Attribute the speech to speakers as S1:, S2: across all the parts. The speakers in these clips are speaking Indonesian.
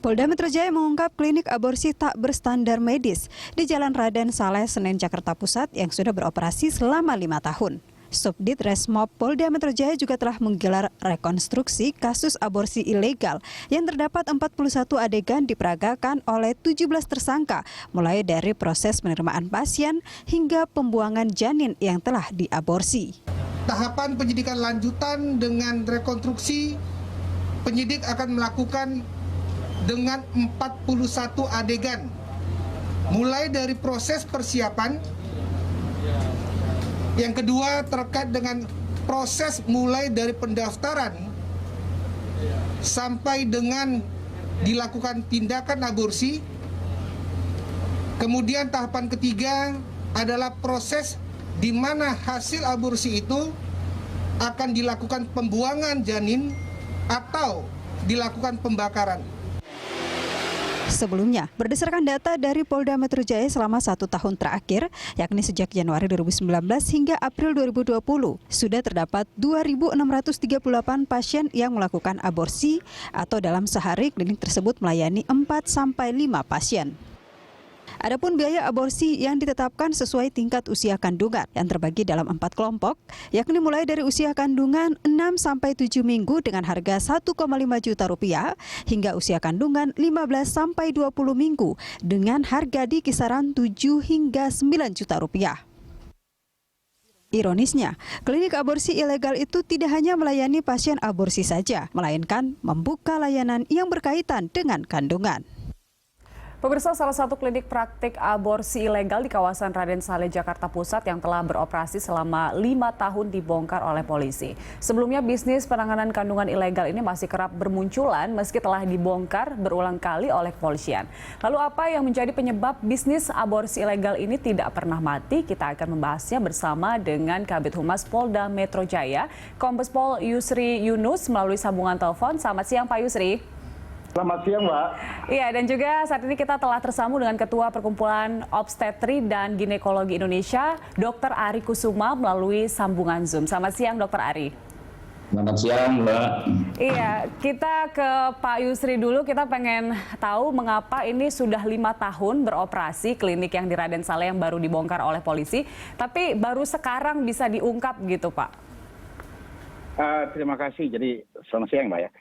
S1: Polda Metro Jaya mengungkap klinik aborsi tak berstandar medis di Jalan Raden Saleh, Senen, Jakarta Pusat yang sudah beroperasi selama 5 tahun. Subdit Resmob Polda Metro Jaya juga telah menggelar rekonstruksi kasus aborsi ilegal yang terdapat 41 adegan diperagakan oleh 17 tersangka, mulai dari proses penerimaan pasien hingga pembuangan janin yang telah diaborsi.
S2: Tahapan penyidikan lanjutan dengan rekonstruksi, penyidik akan melakukan dengan 41 adegan, mulai dari proses persiapan. Yang kedua terkait dengan proses mulai dari pendaftaran sampai dengan dilakukan tindakan aborsi. Kemudian tahapan ketiga adalah proses di mana hasil aborsi itu akan dilakukan pembuangan janin atau dilakukan pembakaran.
S1: Sebelumnya, berdasarkan data dari Polda Metro Jaya selama 1 tahun terakhir, yakni sejak Januari 2019 hingga April 2020, sudah terdapat 2.638 pasien yang melakukan aborsi atau dalam sehari klinik tersebut melayani 4-5 pasien. Adapun biaya aborsi yang ditetapkan sesuai tingkat usia kandungan yang terbagi dalam 4 kelompok, yakni mulai dari usia kandungan 6-7 minggu dengan harga 1,5 juta rupiah hingga usia kandungan 15-20 minggu dengan harga di kisaran 7 hingga 9 juta rupiah. Ironisnya, klinik aborsi ilegal itu tidak hanya melayani pasien aborsi saja, melainkan membuka layanan yang berkaitan dengan kandungan.
S3: Pemirsa, salah satu klinik praktik aborsi ilegal di kawasan Raden Saleh, Jakarta Pusat yang telah beroperasi selama 5 tahun dibongkar oleh polisi. Sebelumnya bisnis penanganan kandungan ilegal ini masih kerap bermunculan meski telah dibongkar berulang kali oleh kepolisian. Lalu apa yang menjadi penyebab bisnis aborsi ilegal ini tidak pernah mati? Kita akan membahasnya bersama dengan Kabid Humas Polda Metro Jaya, Kombes Pol Yusri Yunus melalui sambungan telepon. Selamat siang Pak Yusri.
S4: Selamat siang, Mbak.
S3: Iya, dan juga saat ini kita telah tersambung dengan Ketua Perkumpulan Obstetri dan Ginekologi Indonesia, Dr. Ari Kusuma melalui sambungan Zoom. Selamat siang, Dr. Ari.
S4: Selamat siang, Mbak.
S3: Iya, kita ke Pak Yusri dulu. Kita pengen tahu mengapa ini sudah 5 tahun beroperasi klinik yang di Raden Saleh yang baru dibongkar oleh polisi, tapi baru sekarang bisa diungkap gitu, Pak.
S4: Terima kasih. Jadi selamat siang, Mbak ya.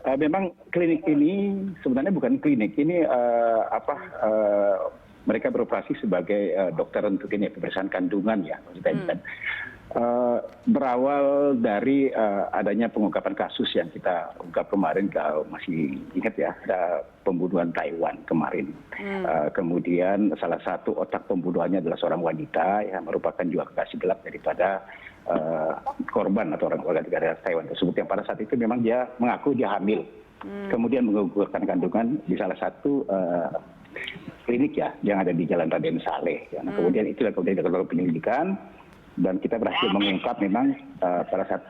S4: Memang klinik ini sebenarnya bukan klinik, ini mereka beroperasi sebagai dokter untuk ini pemeriksaan kandungan ya maksudnya. Berawal dari adanya pengungkapan kasus yang kita ungkap kemarin, kalau masih ingat ya, ada pembunuhan Taiwan kemarin. Kemudian salah satu otak pembunuhannya adalah seorang wanita yang merupakan juga kekasih gelap daripada korban atau orang warga negara Taiwan tersebut, yang pada saat itu memang dia mengaku dia hamil, kemudian menggugurkan kandungan di salah satu klinik ya yang ada di Jalan Raden Saleh. Kemudian itulah kemudian dilakukan penyelidikan dan kita berhasil mengungkap memang pada saat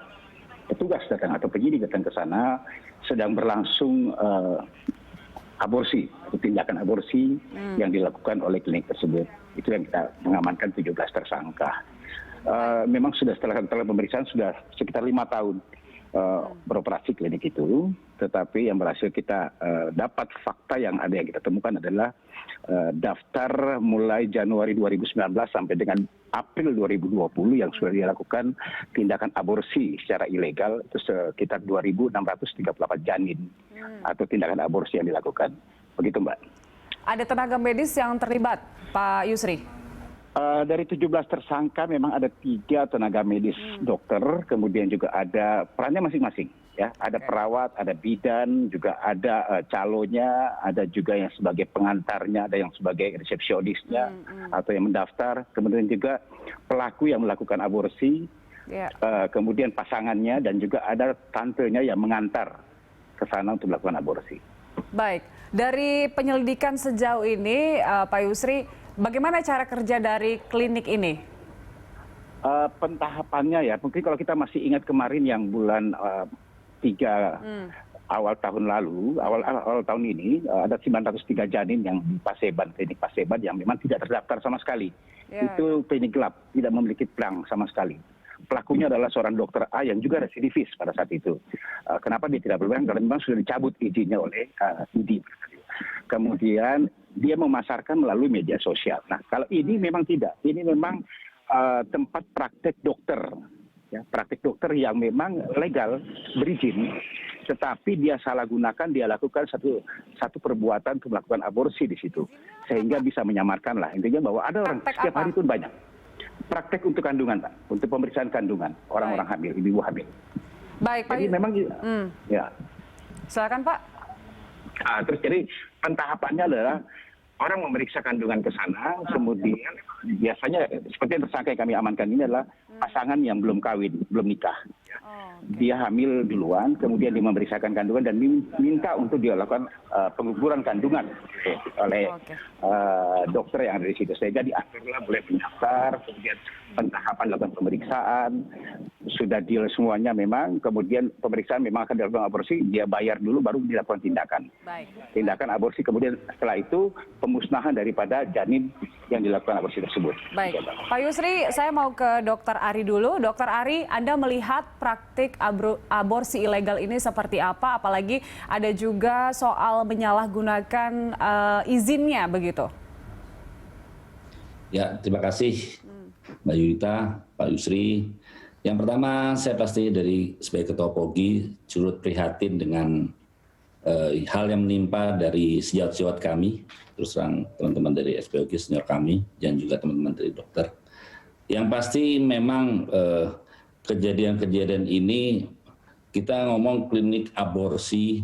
S4: petugas datang atau penyidik datang ke sana sedang berlangsung aborsi atau tindakan aborsi yang dilakukan oleh klinik tersebut. Itu yang kita mengamankan 17 tersangka. Memang sudah setelah pemeriksaan sudah sekitar 5 tahun beroperasi klinik itu, tetapi yang berhasil kita dapat fakta yang ada yang kita temukan adalah daftar mulai Januari 2019 sampai dengan April 2020 yang sudah dilakukan tindakan aborsi secara ilegal itu sekitar 2.638 janin atau tindakan aborsi yang dilakukan. Begitu, Mbak.
S3: Ada tenaga medis yang terlibat, Pak Yusri?
S4: Dari 17 tersangka memang ada 3 tenaga medis dokter, kemudian juga ada perannya masing-masing. Ya, ada perawat, ada bidan, juga ada calonya, ada juga yang sebagai pengantarnya, ada yang sebagai resepsionisnya atau yang mendaftar, kemudian juga pelaku yang melakukan aborsi, kemudian pasangannya, dan juga ada tantenya yang mengantar ke sana untuk melakukan aborsi.
S3: Baik, dari penyelidikan sejauh ini, Pak Yusri, bagaimana cara kerja dari klinik ini?
S4: Pentahapannya ya, mungkin kalau kita masih ingat kemarin yang bulan 3 awal tahun lalu, awal tahun ini ada 903 janin yang di Paseban, klinik Paseban yang memang tidak terdaftar sama sekali. Itu klinik gelap, tidak memiliki plang sama sekali. Pelakunya adalah seorang dokter A yang juga residivis pada saat itu. Kenapa dia tidak berwenang? Karena memang sudah dicabut izinnya oleh ID. kemudian dia memasarkan melalui media sosial. Nah, kalau ini memang tidak, ini memang tempat praktek dokter, ya, praktek dokter yang memang legal, berizin, tetapi dia salah gunakan, dia lakukan satu perbuatan untuk melakukan aborsi di situ, sehingga bisa menyamarkan lah. Intinya bahwa ada orang
S3: Praktek
S4: setiap
S3: apa?
S4: hari itu banyak praktek untuk kandungan, Pak, untuk pemeriksaan kandungan orang-orang hamil, ibu hamil.
S3: Baik, Pak.
S4: Jadi memang ya.
S3: Silakan, Pak.
S4: Terus jadi pentahapannya adalah orang memeriksa kandungan ke sana, kemudian biasanya seperti yang tersangka yang kami amankan ini adalah pasangan yang belum kawin, belum nikah. Dia hamil duluan, kemudian dia memeriksakan kandungan dan minta untuk dia lakukan pengukuran kandungan oleh dokter yang ada di situ. Sehingga diaturlah boleh pendaftar, kemudian pentahapan lakukan pemeriksaan, sudah deal semuanya memang, kemudian pemeriksaan memang akan dilakukan aborsi, dia bayar dulu baru dilakukan tindakan.
S3: Baik.
S4: Tindakan aborsi, kemudian setelah itu pemusnahan daripada janin yang dilakukan aborsi tersebut.
S3: Baik, Pak Yusri, saya mau ke Dr. Ari dulu. Dr. Ari, Anda melihat praktik aborsi ilegal ini seperti apa? Apalagi ada juga soal menyalahgunakan izinnya begitu.
S5: Ya, terima kasih Mbak Yunita, Pak Yusri. Yang pertama, saya pasti sebagai Ketua POGI turut prihatin dengan hal yang menimpa dari sejawat-sejawat kami, terus terang teman-teman dari SPOG senior kami, dan juga teman-teman dari dokter. Yang pasti memang kejadian-kejadian ini, kita ngomong klinik aborsi,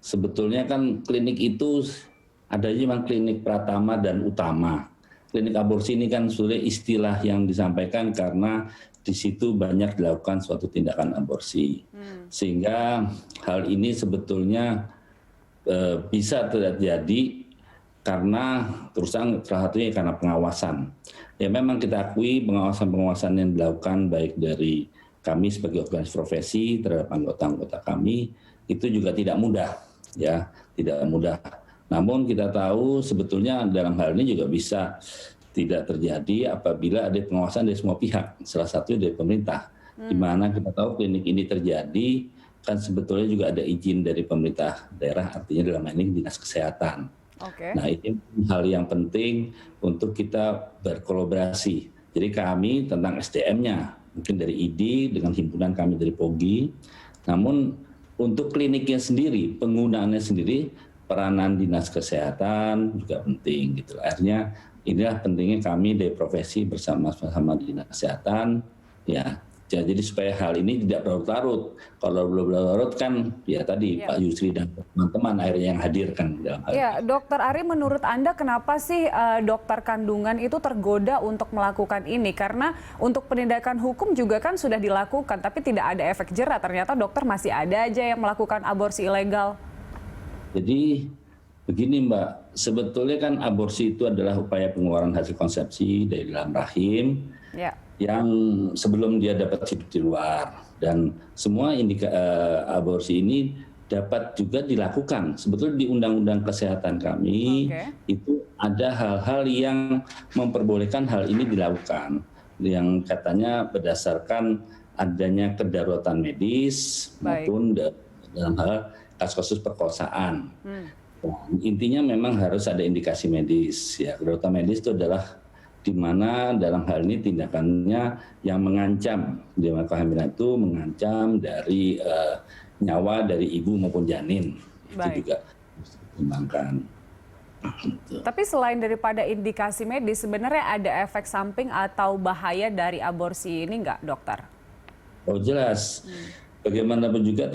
S5: sebetulnya kan klinik itu adanya memang klinik pratama dan utama. Klinik aborsi ini kan sebenarnya istilah yang disampaikan karena di situ banyak dilakukan suatu tindakan aborsi. Sehingga hal ini sebetulnya bisa terjadi karena salah satunya karena pengawasan. Ya memang kita akui pengawasan-pengawasan yang dilakukan baik dari kami sebagai organisasi profesi terhadap anggota-anggota kami itu juga tidak mudah, ya tidak mudah. Namun kita tahu sebetulnya dalam hal ini juga bisa tidak terjadi apabila ada pengawasan dari semua pihak, salah satunya dari pemerintah. Di mana kita tahu klinik ini terjadi kan sebetulnya juga ada izin dari pemerintah daerah, artinya dalam hal ini dinas kesehatan. Nah ini hal yang penting untuk kita berkolaborasi. Jadi kami tentang SDM-nya mungkin dari ID dengan himpunan kami dari POGI. Namun untuk kliniknya sendiri, penggunaannya sendiri, peranan dinas kesehatan juga penting gitu. Artinya inilah pentingnya kami dari profesi bersama-sama dinas kesehatan, ya. Jadi supaya hal ini tidak berlarut-larut. Kalau berlarut-larut kan ya tadi Pak Yusri dan teman-teman akhirnya yang hadir kan dalam hal
S3: ini. Dokter Ari, menurut Anda kenapa sih dokter kandungan itu tergoda untuk melakukan ini? Karena untuk penindakan hukum juga kan sudah dilakukan, tapi tidak ada efek jera. Ternyata dokter masih ada aja yang melakukan aborsi ilegal.
S5: Jadi begini Mbak, sebetulnya kan aborsi itu adalah upaya pengeluaran hasil konsepsi dari dalam rahim yang sebelum dia dapat hidup di luar, dan semua aborsi ini dapat juga dilakukan. Sebetulnya di Undang-Undang Kesehatan kami itu ada hal-hal yang memperbolehkan hal ini dilakukan, yang katanya berdasarkan adanya kedaruratan medis maupun dalam hal kasus-kasus perkosaan. Intinya memang harus ada indikasi medis. Ya, kedaruratan medis itu adalah di mana dalam hal ini tindakannya yang mengancam di mana kehamilan itu mengancam dari nyawa dari ibu maupun janin. Itu juga harus dipertimbangkan.
S3: Tapi selain daripada indikasi medis, sebenarnya ada efek samping atau bahaya dari aborsi ini nggak, dokter?
S5: Oh jelas. Bagaimanapun juga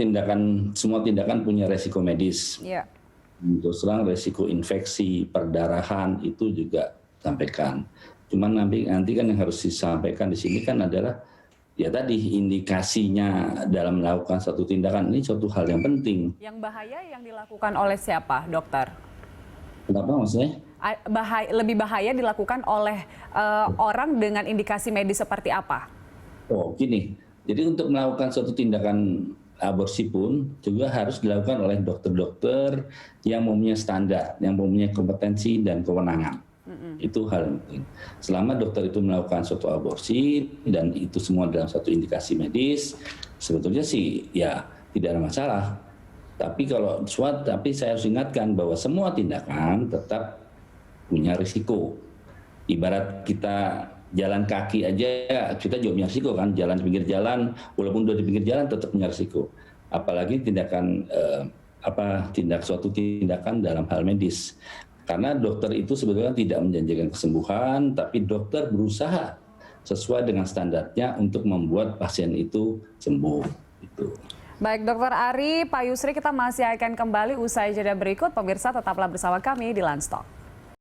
S5: semua tindakan punya resiko medis. Terus terang resiko infeksi, perdarahan itu juga sampaikan. Cuman nanti kan yang harus disampaikan di sini kan adalah ya tadi indikasinya dalam melakukan satu tindakan ini suatu hal yang penting.
S3: Yang bahaya yang dilakukan oleh siapa, dokter?
S5: Kenapa maksudnya?
S3: Lebih bahaya dilakukan oleh orang dengan indikasi medis seperti apa?
S5: Oh gini, jadi untuk melakukan suatu tindakan aborsi pun juga harus dilakukan oleh dokter-dokter yang mempunyai standar, yang mempunyai kompetensi dan kewenangan. Itu hal yang penting. Selama dokter itu melakukan suatu aborsi dan itu semua dalam satu indikasi medis, sebetulnya sih ya tidak ada masalah. Tapi kalau SWAT, tapi saya harus ingatkan bahwa semua tindakan tetap punya risiko. Ibarat kita jalan kaki aja, kita juga punya risiko kan, jalan di pinggir jalan, walaupun udah di pinggir jalan tetap punya risiko. Apalagi tindakan suatu tindakan dalam hal medis. Karena dokter itu sebetulnya tidak menjanjikan kesembuhan, tapi dokter berusaha sesuai dengan standarnya untuk membuat pasien itu sembuh. Itu.
S3: Baik, Dr. Ari, Pak Yusri, kita masih akan kembali usai jeda berikut. Pemirsa tetaplah bersama kami di Landstalk.